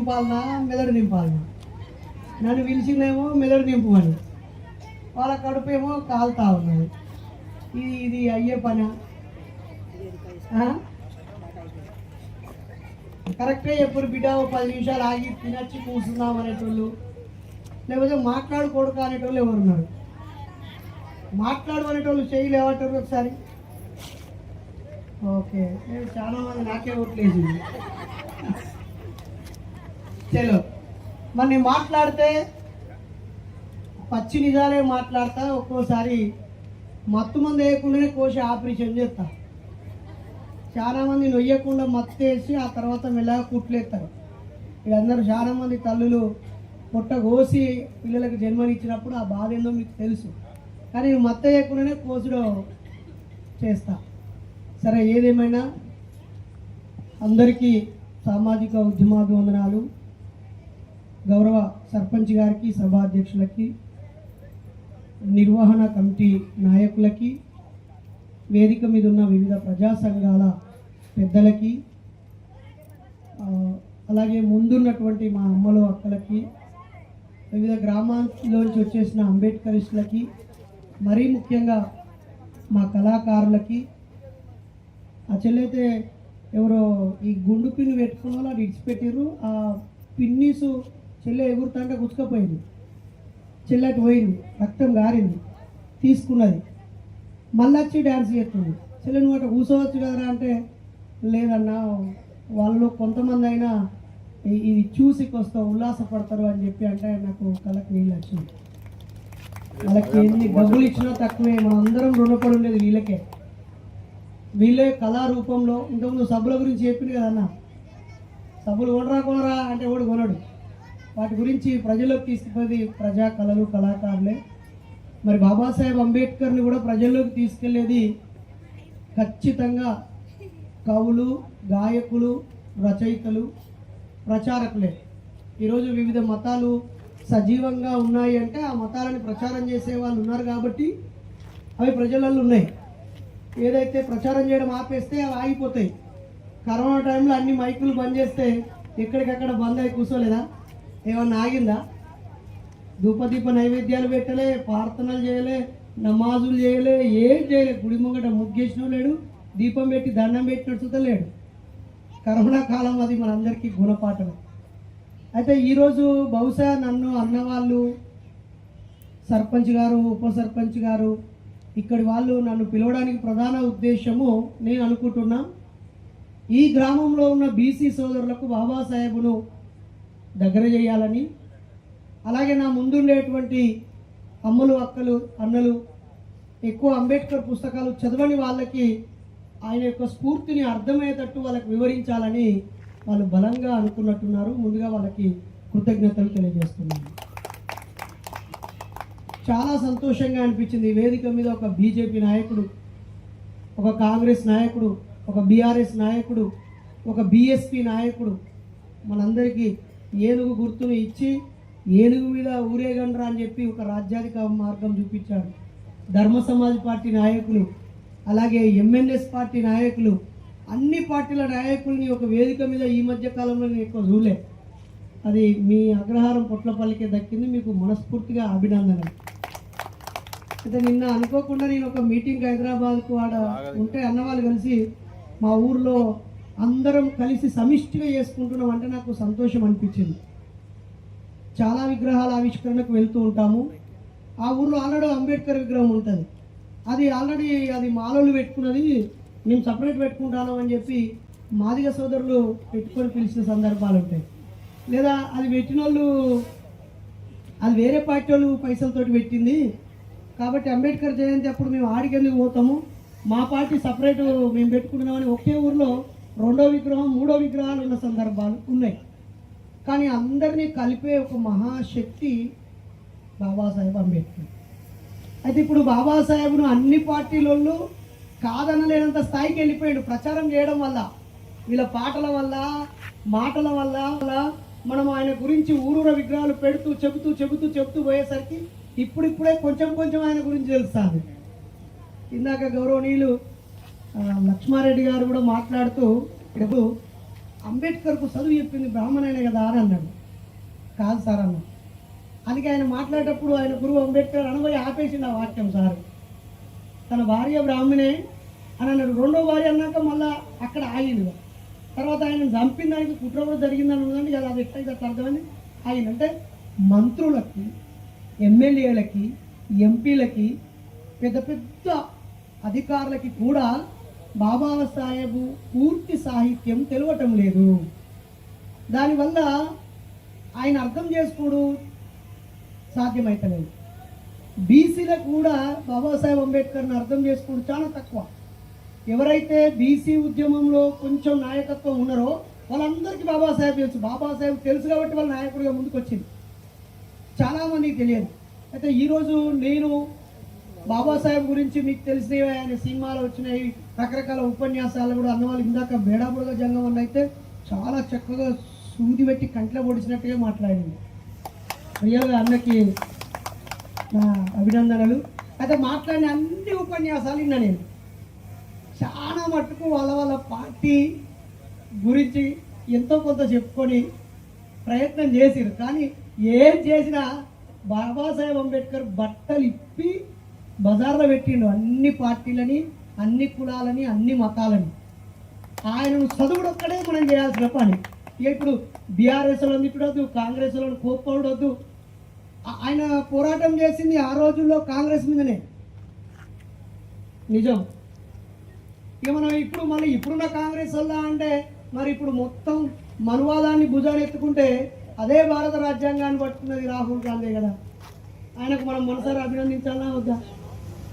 నింపాలనా మెదడు నింపాలనా? నన్ను పిలిచిందేమో మెదడు నింపమని, వాళ్ళ కడుపు ఏమో కాలుతా ఉన్నది. ఇది అయ్యే పని కరెక్టే. ఎప్పుడు బిడ్డ 10 నిమిషాలు ఆగి తినచ్చి కూర్చుందాం అనేటోళ్ళు, లేకపోతే మాట్లాడు కొడుకు అనేటోళ్ళు ఎవరున్నారు? మాట్లాడు అనేటోళ్ళు చేయి లేవటారు ఒకసారి. ఓకే, నేను చాలా మంది నాకే ఓట్లేదు. చలో, మరి నేను మాట్లాడితే పచ్చి నిజాలే మాట్లాడతా. ఒక్కోసారి మత్తు మంది వేయకుండానే కోసి ఆపరేషన్ చేస్తా. చాలామంది నొయ్యకుండా మత్తు వేసి ఆ తర్వాత మెల్లగా కుట్లేస్తారు. వీళ్ళందరూ చాలామంది తల్లులు పొట్ట కోసి పిల్లలకు జన్మనిచ్చినప్పుడు ఆ బాధ ఏందో మీకు తెలుసు. కానీ నేను మత్తు వేయకుండానే కోసుడు చేస్తా. సరే, ఏదేమైనా అందరికీ సామాజిక ఉద్యమాభివందనాలు. గౌరవ సర్పంచ్ గారికి, సభాధ్యక్షులకి, నిర్వహణ కమిటీ నాయకులకి, వేదిక మీద ఉన్న వివిధ ప్రజా సంఘాల పెద్దలకి, అలాగే ముందున్నటువంటి మా అమ్మలు అక్కలకి, వివిధ గ్రామాల్లోంచి వచ్చేసిన అంబేద్కరిస్టులకి, మరీ ముఖ్యంగా మా కళాకారులకి. ఆ చెల్లైతే ఎవరో ఈ గుండు పిన్ను పెట్టుకున్న వాళ్ళు అది ఇడిచిపెట్టారు. ఆ పిన్నీసు చెల్లె ఎగురుతుంటే గుచ్చుకపోయింది. చెల్లెటి పోయింది, రక్తం గారింది, తీసుకున్నది, మళ్ళీ వచ్చి డ్యాన్స్ చేస్తుంది. చెల్లె నువ్వు అట్లా కూర్చోవచ్చు కదరా అంటే, లేదన్నా వాళ్ళు కొంతమంది అయినా ఇది చూసి కొస్త ఉల్లాసపడతారు అని చెప్పి అంటే నాకు కళ్ళకి నీళ్ళు వచ్చింది. వాళ్ళకి ఎన్ని డబ్బులు ఇచ్చినా తక్కువే. మనం అందరం రుణపడి ఉండేది వీళ్ళకే. వీళ్ళే కళారూపంలో ఇంతకుముందు సభల గురించి చెప్పింది కదన్నా, సభలు కొనరా అంటే వాడు కొనడు. వాటి గురించి ప్రజల్లోకి తీసుకుపోయేది ప్రజా కళలు, కళాకారులే. మరి బాబాసాహెబ్ అంబేద్కర్ని కూడా ప్రజల్లోకి తీసుకెళ్లేది ఖచ్చితంగా కవులు, గాయకులు, రచయితలు, ప్రచారకులే. ఈరోజు వివిధ మతాలు సజీవంగా ఉన్నాయి అంటే ఆ మతాలని ప్రచారం చేసే వాళ్ళు ఉన్నారు కాబట్టి అవి ప్రజలలో ఉన్నాయి. ఏదైతే ప్రచారం చేయడం ఆపేస్తే అవి ఆగిపోతాయి. కరోనా టైంలో అన్ని మైకులు బంద్ చేస్తే ఎక్కడికక్కడ బంద్ అయి కూర్చోలేదా? ఏమన్నా ఆగిందా? ధూపదీప నైవేద్యాలు పెట్టలే, ప్రార్థనలు చేయలే, నమాజులు చేయలే, ఏం చేయలే. గుడి ముంగట ముగ్గేసిన లేడు, దీపం పెట్టి దండం పెట్టినట్టు లేడు. కరోనా కాలం అది మనందరికీ గుణపాఠం. అయితే ఈరోజు బహుశా నన్ను అన్నవాళ్ళు, సర్పంచ్ గారు, ఉప సర్పంచ్ గారు, ఇక్కడి వాళ్ళు నన్ను పిలవడానికి ప్రధాన ఉద్దేశము నేను అనుకుంటున్నా, ఈ గ్రామంలో ఉన్న బీసీ సోదరులకు బాబాసాహెబ్ను దగ్గర చేయాలని, అలాగే నా ముందుండేటువంటి అమ్మలు, అక్కలు, అన్నలు ఎక్కువ అంబేద్కర్ పుస్తకాలు చదవని వాళ్ళకి ఆయన యొక్క స్ఫూర్తిని అర్థమయ్యేటట్టు వాళ్ళకి వివరించాలని వాళ్ళు బలంగా అనుకున్నట్టున్నారు. ముందుగా వాళ్ళకి కృతజ్ఞతలు తెలియజేస్తున్నాను. చాలా సంతోషంగా అనిపించింది. ఈ వేదిక మీద ఒక బీజేపీ నాయకుడు, ఒక కాంగ్రెస్ నాయకుడు, ఒక బీఆర్ఎస్ నాయకుడు, ఒక బీఎస్పీ నాయకుడు మనందరికీ ఏనుగు గుర్తును ఇచ్చి ఏనుగు మీద ఊరేగండ్రా అని చెప్పి ఒక రాజ్యాధిక మార్గం చూపించాడు. ధర్మ సమాజ్ పార్టీ నాయకులు, అలాగే ఎంఎన్ఎస్ పార్టీ నాయకులు, అన్ని పార్టీల నాయకుల్ని ఒక వేదిక మీద ఈ మధ్య కాలంలో నేను ఎక్కువ చూలే. అది మీ అగ్రహారం పొట్లపల్లికే దక్కింది. మీకు మనస్ఫూర్తిగా అభినందనలు. అయితే నిన్న అనుకోకుండా నేను ఒక మీటింగ్ హైదరాబాద్కు ఆడ ఉంటే అన్నవాళ్ళు కలిసి మా ఊర్లో అందరం కలిసి సమిష్టిగా చేసుకుంటున్నాం అంటే నాకు సంతోషం అనిపించింది. చాలా విగ్రహాల ఆవిష్కరణకు వెళ్తూ ఉంటాము. ఆ ఊర్లో ఆల్రెడీ అంబేద్కర్ విగ్రహం ఉంటుంది. అది ఆల్రెడీ అది మాలోళ్ళు పెట్టుకున్నది, మేము సపరేట్ పెట్టుకుంటాను అని చెప్పి మాదిగ సోదరులు పెట్టుకొని పిలిచిన సందర్భాలు ఉంటాయి. లేదా అది పెట్టిన వాళ్ళు అది వేరే పార్టీ వాళ్ళు పైసలతోటి పెట్టింది కాబట్టి అంబేద్కర్ జయంతి అప్పుడు మేము ఆడికి ఎందుకు పోతాము, మా పార్టీ సపరేట్ మేము పెట్టుకుంటున్నామని ఒకే ఊర్లో రెండో విగ్రహం, మూడో విగ్రహాలు ఉన్న సందర్భాలు ఉన్నాయి. కానీ అందరినీ కలిపే ఒక మహాశక్తి బాబాసాహెబ్ అంబేద్కర్. అయితే ఇప్పుడు బాబాసాహెబ్ను అన్ని పార్టీలలో కాదనలేనంత స్థాయికి వెళ్ళిపోయాడు. ప్రచారం చేయడం వల్ల, వీళ్ళ పాటల వల్ల, మాటల వల్ల మనం ఆయన గురించి ఊరూర విగ్రహాలు పెడుతూ చెబుతూ పోయేసరికి ఇప్పుడిప్పుడే కొంచెం ఆయన గురించి తెలుస్తుంది. ఇందాక గౌరవనీయులు లక్ష్మారెడ్డి గారు కూడా మాట్లాడుతూ ఇప్పుడు అంబేద్కర్కు చదువు చెప్పింది బ్రాహ్మణైన కదా అని అన్నాడు. కాదు సార్ అన్న. అందుకే ఆయన మాట్లాడేటప్పుడు ఆయన గురువు అంబేద్కర్ అనబోయి ఆపేసింది ఆ వాక్యం సార్. తన భార్య బ్రాహ్మణే అని అన్నాడు. రెండో భార్య అన్నాక మళ్ళీ అక్కడ ఆగింది. తర్వాత ఆయన చంపిన దానికి కుట్ర కూడా జరిగిందని ఉందండి కదా, అది ఎట్లయితే అట్లా అర్థమైంది. ఆయన అంటే మంత్రులకి, ఎమ్మెల్యేలకి, ఎంపీలకి, పెద్ద పెద్ద అధికారులకి కూడా బాబాసాహెబ్ పూర్తి సాహిత్యం తెలియటం లేదు. దానివల్ల ఆయన అర్థం చేసుకోవడం సాధ్యమవుతలేదు. బీసీలకు కూడా బాబాసాహెబ్ అంబేద్కర్ని అర్థం చేసుకోవడం చాలా తక్కువ. ఎవరైతే బీసీ ఉద్యమంలో కొంచెం నాయకత్వం ఉన్నారో వాళ్ళందరికీ బాబాసాహెబ్ తెలుసు. బాబాసాహెబ్ తెలుసు కాబట్టి వాళ్ళ నాయకుడిగా ముందుకు వచ్చింది. చాలామందికి తెలియదు. అయితే ఈరోజు నేను బాబాసాహెబ్ గురించి మీకు తెలిసినవి, ఆయన సినిమాలు వచ్చినాయి, రకరకాల ఉపన్యాసాలు కూడా అన్నవాళ్ళు ఇందాక బేడాబుడగా జంగమన్న అయితే చాలా చక్కగా సూది పెట్టి కంట్లో పొడిచినట్టుగా మాట్లాడింది. రియల్గా అన్నకి నా అభినందనలు. అయితే మాట్లాడిన అన్ని ఉపన్యాసాలు విన్నా నేను. చాలా మట్టుకు వాళ్ళ పార్టీ గురించి ఎంతో కొంత చెప్పుకొని ప్రయత్నం చేసిరు. కానీ ఏం చేసినా బాబాసాహెబ్ అంబేద్కర్ బట్టలు ఇప్పి బజార్లో పెట్టిండు అన్ని పార్టీలని, అన్ని కులాలని, అన్ని మతాలని. ఆయనను చదువుడు ఒక్కడే మనం చేయాల్సిన పని. ఇప్పుడు బీఆర్ఎస్ వాళ్ళని తిట్టడొద్దు, కాంగ్రెస్ వాళ్ళని కోప్పడొద్దు. ఆయన పోరాటం చేసింది ఆ రోజుల్లో కాంగ్రెస్ మీదనే, నిజం. ఇక మనం ఇప్పుడు మళ్ళీ ఇప్పుడున్న కాంగ్రెస్ వల్ల అంటే మరి ఇప్పుడు మొత్తం మనువాదాన్ని భుజాన్ని ఎత్తుకుంటే అదే భారత రాజ్యాంగాన్ని పట్టుకున్నది రాహుల్ గాంధీ కదా. ఆయనకు మనం మనసారా అభినందించాలన్నా వద్దా?